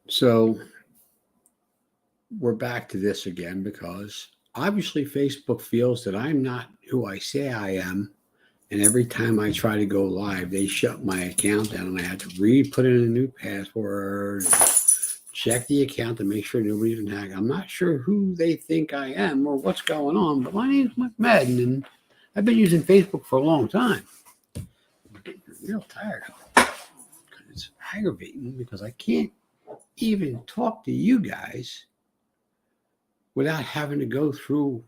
So we're back to this again because obviously Facebook feels that I'm not who I say I am. And every time I try to go live, they shut my account down and I have to put in a new password, check the account to make sure nobody's been hacked. I'm not sure who they think I am or what's going on, but my name's Mike Madden and I've been using Facebook for a long time. I'm getting real tired of it. It's aggravating because I can't even talk to you guys without having to go through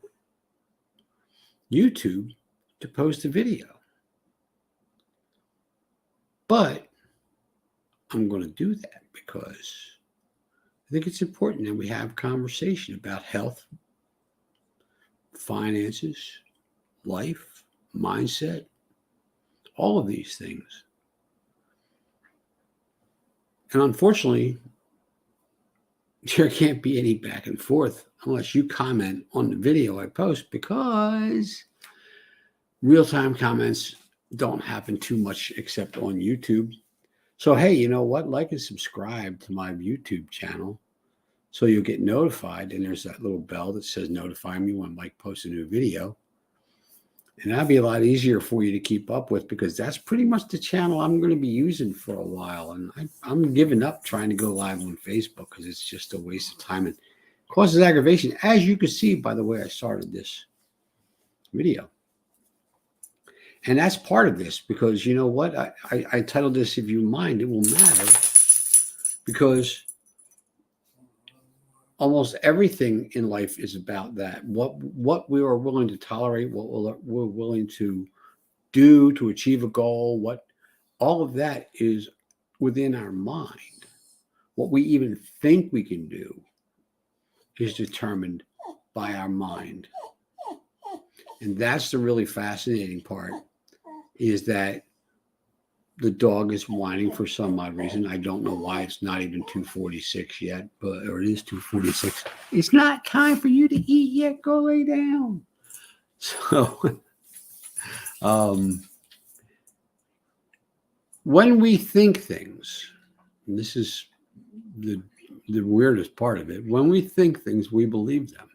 YouTube to post a video. But I'm going to do that because I think it's important that we have conversation about health, finances, life, mindset, all of these things. And unfortunately, there can't be any back and forth unless you comment on the video I post because real-time comments don't happen too much except on YouTube. So, hey, you know what? Like and subscribe to my YouTube channel so you'll get notified. And there's that little bell that says notify me when Mike posts a new video. And that'll be a lot easier for you to keep up with because that's pretty much the channel I'm going to be using for a while. And I'm giving up trying to go live on Facebook because it's just a waste of time and causes aggravation. As you can see by the way I started this video. And that's part of this because you know what? I titled this, If You Mind, It Will Matter, because almost everything in life is about that. What we are willing to tolerate, what we're willing to do to achieve a goal, what all of that is within our mind. What we even think we can do is determined by our mind. And that's the really fascinating part, is that the dog is whining for some odd reason. I don't know why. It's not even 2:46 yet, or it is 2:46. It's not time for you to eat yet. Go lay down. So, when we think things, and this is the weirdest part of it, when we think things, we believe them.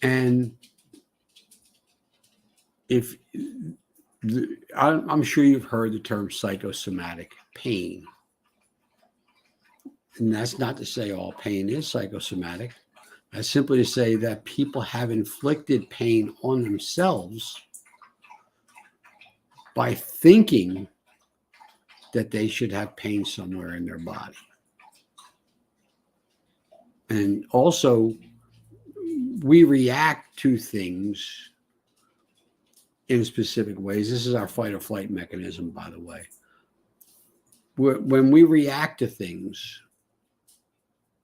And if I'm sure you've heard the term psychosomatic pain. And that's not to say all pain is psychosomatic. That's simply to say that people have inflicted pain on themselves by thinking that they should have pain somewhere in their body. And also, we react to things in specific ways. This is our fight or flight mechanism, by the way. When we react to things,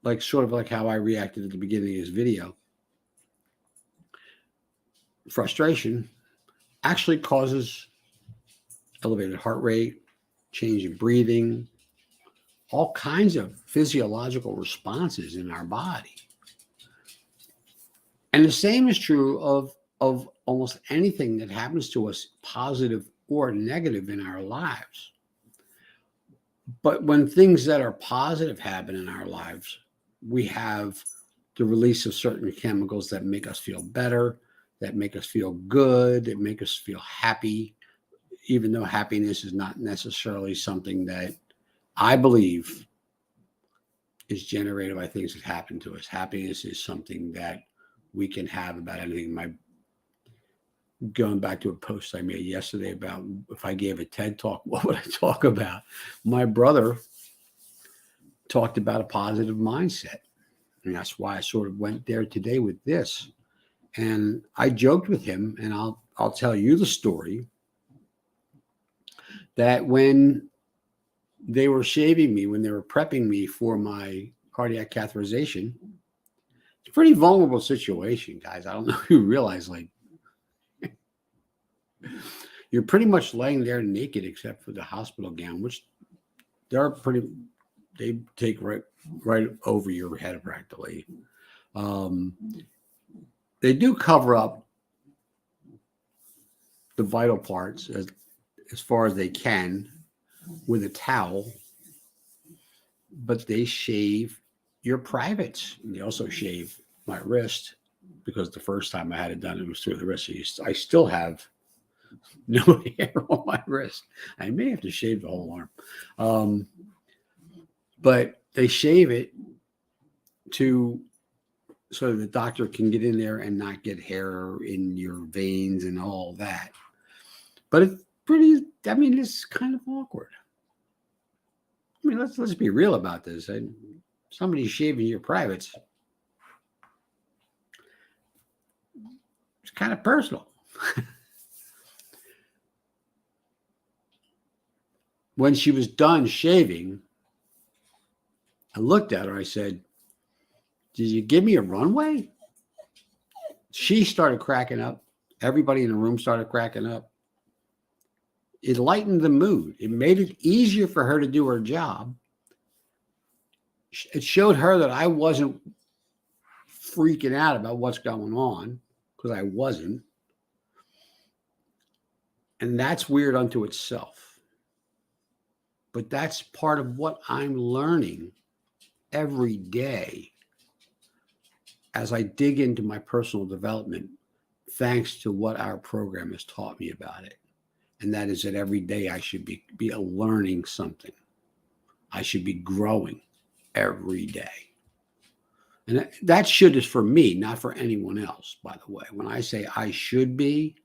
like sort of like how I reacted at the beginning of this video, frustration actually causes elevated heart rate, change in breathing, all kinds of physiological responses in our body. And the same is true of almost anything that happens to us, positive or negative, in our lives. But when things that are positive happen in our lives, we have the release of certain chemicals that make us feel better, that make us feel good, that make us feel happy, even though happiness is not necessarily something that I believe is generated by things that happen to us. Happiness is something that we can have about anything. Going back to a post I made yesterday about if I gave a TED talk, what would I talk about? My brother talked about a positive mindset. And that's why I sort of went there today with this. And I joked with him, and I'll tell you the story, that when they were shaving me, when they were prepping me for my cardiac catheterization, it's a pretty vulnerable situation, guys. I don't know if you realize, like, you're pretty much laying there naked except for the hospital gown, which they take right over your head practically. They do cover up the vital parts as far as they can with a towel. but they shave your privates. And they also shave my wrist, because the first time I had it done, it was through the wrist. So I still have no hair on my wrist. I may have to shave the whole arm. But they shave it so the doctor can get in there and not get hair in your veins and all that. But it's it's kind of awkward. I mean, let's be real about this. Somebody shaving your privates, it's kind of personal. When she was done shaving, I looked at her. I said, "Did you give me a runway?" She started cracking up. Everybody in the room started cracking up. It lightened the mood. It made it easier for her to do her job. It showed her that I wasn't freaking out about what's going on, because I wasn't. And that's weird unto itself. But that's part of what I'm learning every day as I dig into my personal development, thanks to what our program has taught me about it. And that is that every day I should be learning something. I should be growing every day. And that should is for me, not for anyone else, by the way. When I say I should be,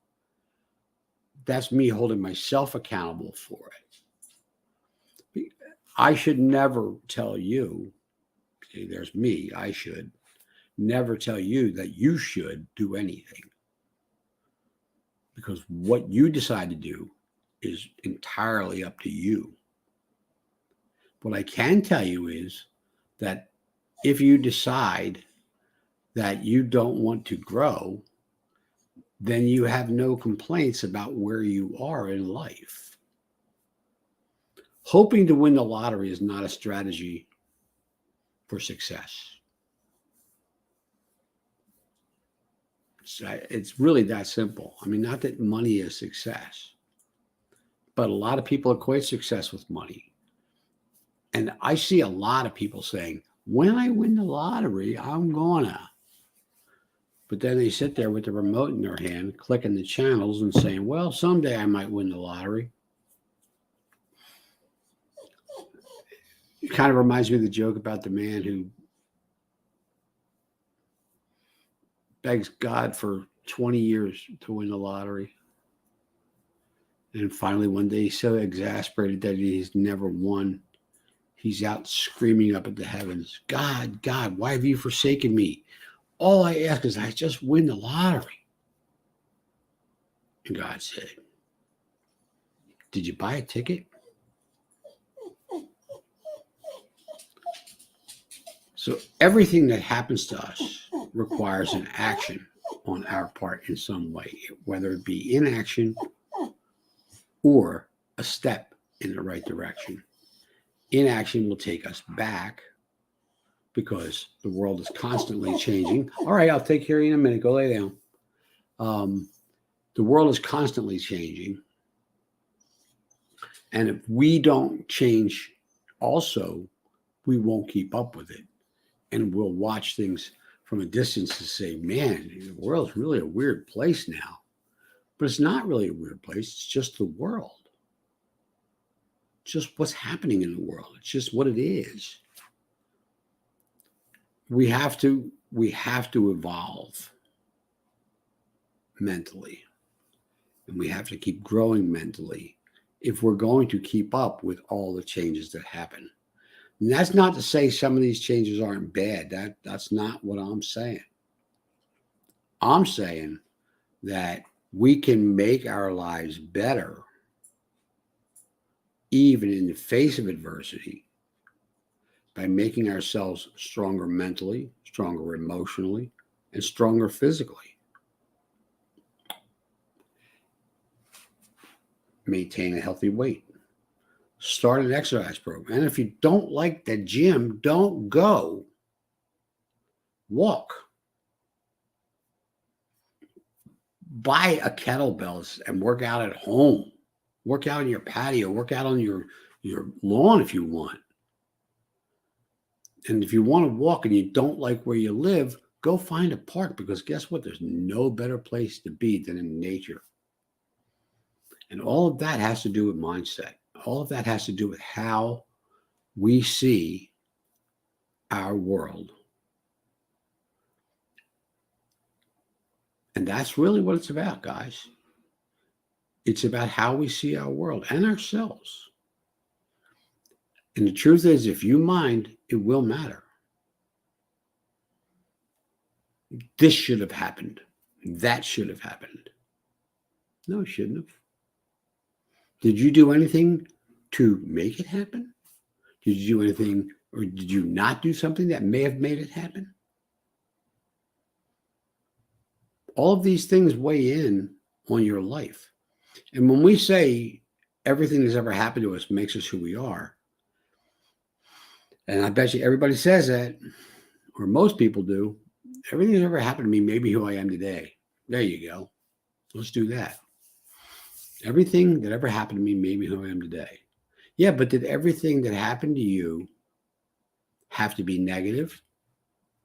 that's me holding myself accountable for it. I should never tell you, see, there's me, I should never tell you that you should do anything. Because what you decide to do is entirely up to you. What I can tell you is that if you decide that you don't want to grow, then you have no complaints about where you are in life. Hoping to win the lottery is not a strategy for success. It's really that simple. I mean, not that money is success, but a lot of people equate success with money. And I see a lot of people saying, when I win the lottery, I'm gonna. But then they sit there with the remote in their hand, clicking the channels and saying, well, someday I might win the lottery. It kind of reminds me of the joke about the man who begs God for 20 years to win the lottery. And finally, one day, he's so exasperated that he's never won. He's out screaming up at the heavens, God, God, why have you forsaken me? All I ask is I just win the lottery. And God said, did you buy a ticket? So everything that happens to us requires an action on our part in some way, whether it be inaction or a step in the right direction. Inaction will take us back because the world is constantly changing. All right, I'll take care of you in a minute. Go lay down. The world is constantly changing. And if we don't change also, we won't keep up with it. And we'll watch things from a distance and say, man, the world's really a weird place now. But it's not really a weird place. It's just the world. It's just what's happening in the world. It's just what it is. We have to evolve mentally. And we have to keep growing mentally if we're going to keep up with all the changes that happen. And that's not to say some of these changes aren't bad. That's not what I'm saying. I'm saying that we can make our lives better even in the face of adversity by making ourselves stronger mentally, stronger emotionally, and stronger physically. Maintain a healthy weight. Start an exercise program. And if you don't like the gym, don't go. Walk. Buy a kettlebell and work out at home. Work out in your patio. Work out on your lawn if you want. And if you want to walk and you don't like where you live, go find a park, because guess what? There's no better place to be than in nature. And all of that has to do with mindset. All of that has to do with how we see our world. And that's really what it's about, guys. It's about how we see our world and ourselves. And the truth is, if you mind, it will matter. This should have happened. That should have happened. No, it shouldn't have. Did you do anything to make it happen? Did you do anything, or did you not do something that may have made it happen? All of these things weigh in on your life. And when we say everything that's ever happened to us makes us who we are, and I bet you everybody says that, or most people do, everything that's ever happened to me made me who I am today. There you go. Let's do that. Everything that ever happened to me made me who I am today. Yeah, but did everything that happened to you have to be negative?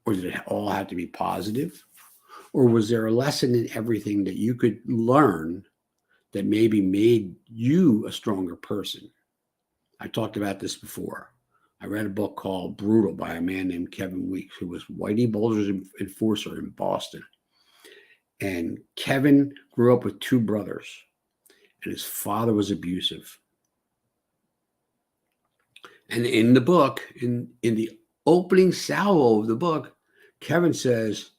Or did it all have to be positive? Or was there a lesson in everything that you could learn that maybe made you a stronger person? I talked about this before. I read a book called Brutal by a man named Kevin Weeks, who was Whitey Bulger's enforcer in Boston. And Kevin grew up with two brothers, and his father was abusive. And in the book, in the opening salvo of the book, Kevin says,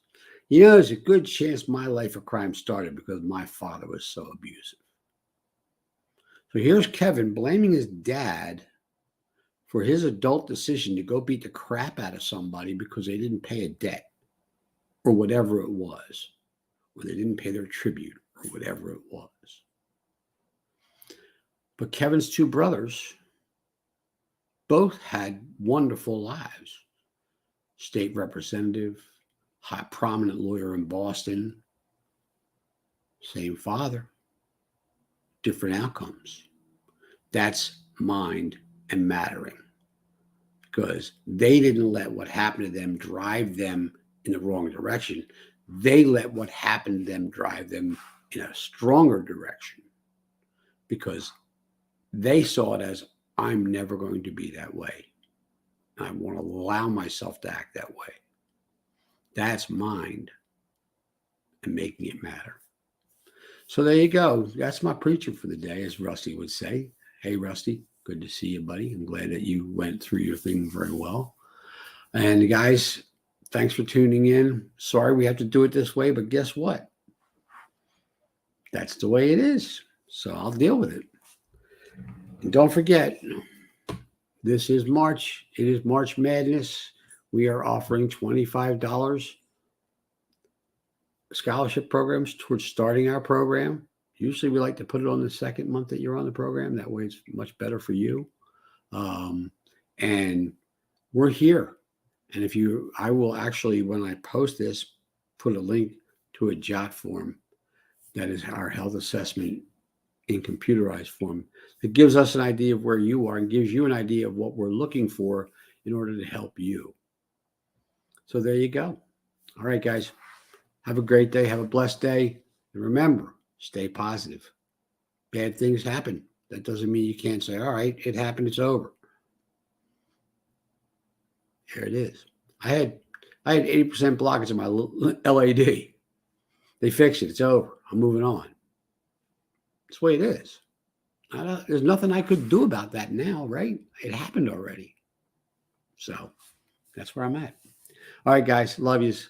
there's a good chance my life of crime started because my father was so abusive. So here's Kevin blaming his dad for his adult decision to go beat the crap out of somebody because they didn't pay a debt or whatever it was, or they didn't pay their tribute or whatever it was. But Kevin's two brothers both had wonderful lives. State representative, high prominent lawyer in Boston, same father, different outcomes. That's mind and mattering, because they didn't let what happened to them drive them in the wrong direction. They let what happened to them drive them in a stronger direction, because they saw it as, I'm never going to be that way. I want to allow myself to act that way. That's mind and making it matter. So there you go. That's my preaching for the day, as Rusty would say. Hey, Rusty, good to see you, buddy. I'm glad that you went through your thing very well. And guys, thanks for tuning in. Sorry we have to do it this way, but guess what? That's the way it is. So I'll deal with it. And don't forget, this is March. It is March Madness. We are offering $25 scholarship programs towards starting our program. Usually we like to put it on the second month that you're on the program. That way it's much better for you. And we're here. And I will actually, when I post this, put a link to a JOT form. That is our health assessment in computerized form. It gives us an idea of where you are and gives you an idea of what we're looking for in order to help you. So there you go. All right, guys. Have a great day. Have a blessed day. And remember, stay positive. Bad things happen. That doesn't mean you can't say, all right, it happened, it's over. Here it is. I had 80% blockage in my LAD. They fixed it. It's over. I'm moving on. That's the way it is. There's nothing I could do about that now, right? It happened already. So that's where I'm at. All right, guys. Love yous.